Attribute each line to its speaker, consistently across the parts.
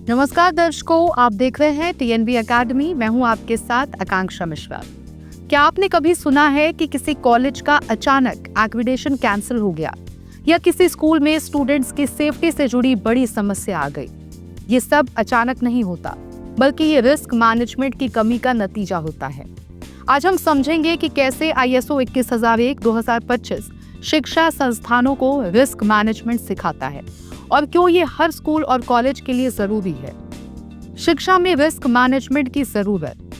Speaker 1: नमस्कार दर्शकों, आप देख रहे हैं टीएनबी एकेडमी। मैं हूं आपके साथ आकांक्षा मिश्रा। क्या आपने कभी सुना है कि किसी कॉलेज का अचानक एक्रेडिटेशन कैंसिल हो गया या किसी स्कूल में स्टूडेंट्स की सेफ्टी से जुड़ी बड़ी समस्या आ गई? ये सब अचानक नहीं होता, बल्कि ये रिस्क मैनेजमेंट की कमी का नतीजा होता है। आज हम समझेंगे कि कैसे ISO 21001-2025 शिक्षा संस्थानों को रिस्क मैनेजमेंट सिखाता है और क्यों ये हर स्कूल और कॉलेज के लिए जरूरी है। शिक्षा में रिस्क मैनेजमेंट की जरूरत।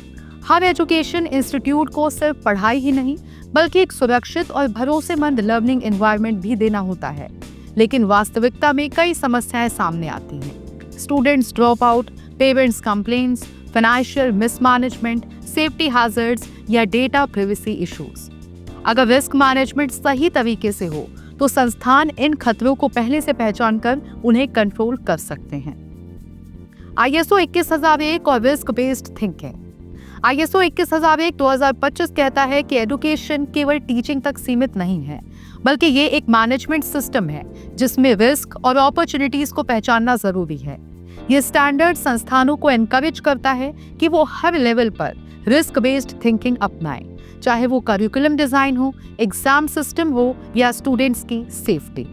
Speaker 1: हर एजुकेशन इंस्टीट्यूट को सिर्फ पढ़ाई ही नहीं, बल्कि एक सुरक्षित और भरोसेमंद लर्निंग एनवायरनमेंट भी देना होता है। लेकिन वास्तविकता में कई समस्याएं सामने आती हैं। Students drop out, parents complaints, financial mismanagement, safety hazards या डेटा प्राइवेसी इश्यूज। अगर रिस्क मैनेजमेंट सही तरीके से हो तो संस्थान इन खतरों को पहले से पहचान कर उन्हें कंट्रोल कर सकते हैं। ISO 21001 और रिस्क बेस्ड थिंकिंग। ISO 21001-2025 कहता है कि एजुकेशन केवल टीचिंग तक सीमित नहीं है, बल्कि ये एक मैनेजमेंट सिस्टम है जिसमें रिस्क और अपॉर्चुनिटीज को पहचानना जरूरी है। ये स्टैंडर्ड संस्थानों को एनकरेज करता है कि वो हर लेवल पर रिस्क बेस्ड थिंकिंग अपनाएं, चाहे वो करिकुलम डिजाइन हो, एग्जाम सिस्टम हो या स्टूडेंट्स की सेफ्टी।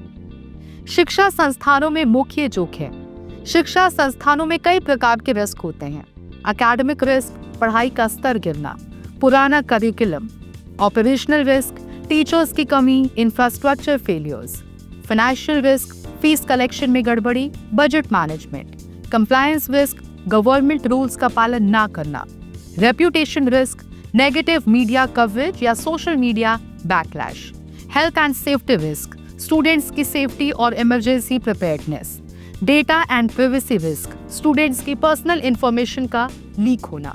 Speaker 1: शिक्षा संस्थानों में मुख्य जोखिम। शिक्षा संस्थानों में कई प्रकार के रिस्क होते हैं। एकेडमिक रिस्क, पढ़ाई का स्तर गिरना, पुराना करिकुलम, ऑपरेशनल रिस्क, टीचर्स की कमी, infrastructure failures, financial risk, fees collection में गड़बड़ी, budget management, compliance risk, government rules का पालन ना करना, reputation risk, negative media coverage या social media backlash, health and safety risk, students की सेफ्टी और emergency preparedness, data and privacy risk, students की पर्सनल इंफॉर्मेशन का लीक होना।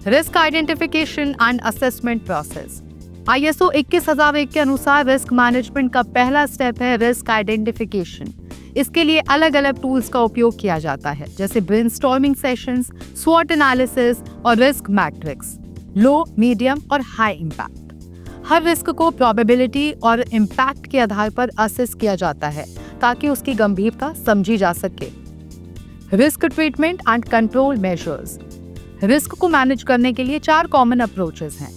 Speaker 1: Risk identification and assessment process. ISO 21001 के अनुसार रिस्क मैनेजमेंट का पहला स्टेप है रिस्क आइडेंटिफिकेशन। इसके लिए अलग अलग टूल्स का उपयोग किया जाता है, जैसे ब्रेनस्टॉर्मिंग सेशंस, स्वॉट एनालिसिस और रिस्क मैट्रिक्स, लो, मीडियम और हाई इम्पैक्ट। हर रिस्क को प्रोबेबिलिटी और इम्पैक्ट के आधार पर असेस किया जाता है ताकि उसकी गंभीरता समझी जा सके। Risk treatment and control measures. Risk को मैनेज करने के लिए 4 कॉमन अप्रोचेस हैं।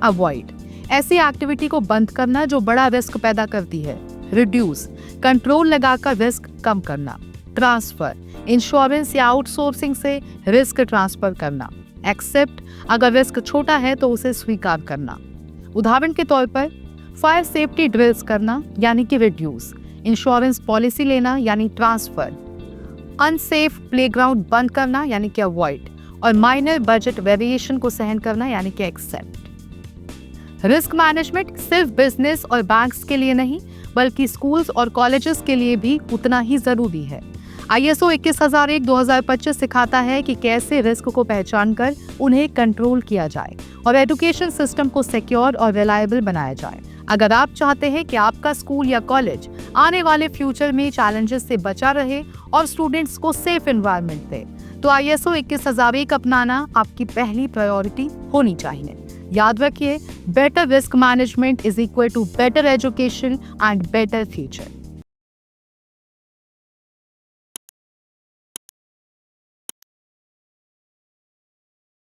Speaker 1: अवॉइड, ऐसी एक्टिविटी को बंद करना जो बड़ा रिस्क पैदा करती है। रिड्यूस, कंट्रोल लगाकर रिस्क कम करना। ट्रांसफर, इंश्योरेंस या आउटसोर्सिंग से रिस्क ट्रांसफर करना। एक्सेप्ट, अगर रिस्क छोटा है तो उसे स्वीकार करना। उदाहरण के तौर पर फायर सेफ्टी ड्रिल्स करना यानी कि रिड्यूस, इंश्योरेंस पॉलिसी लेना यानी ट्रांसफर, अनसेफ प्लेग्राउंड बंद करना यानी कि अवॉइड, और माइनर बजट वेरिएशन को सहन करना यानी कि एक्सेप्ट। रिस्क मैनेजमेंट सिर्फ बिजनेस और बैंक्स के लिए नहीं, बल्कि स्कूल्स और कॉलेजेस के लिए भी उतना ही जरूरी है। ISO 21001-2025 सिखाता है कि कैसे रिस्क को पहचान कर उन्हें कंट्रोल किया जाए और एजुकेशन सिस्टम को सिक्योर और रिलायबल बनाया जाए। अगर आप चाहते हैं कि आपका स्कूल या कॉलेज आने वाले फ्यूचर में चैलेंजेस से बचा रहे और स्टूडेंट्स को सेफ एनवायरनमेंट दे, तो ISO 21001 अपनाना आपकी पहली प्रायोरिटी होनी चाहिए। याद रखिए, better risk management is equal to better education and better future.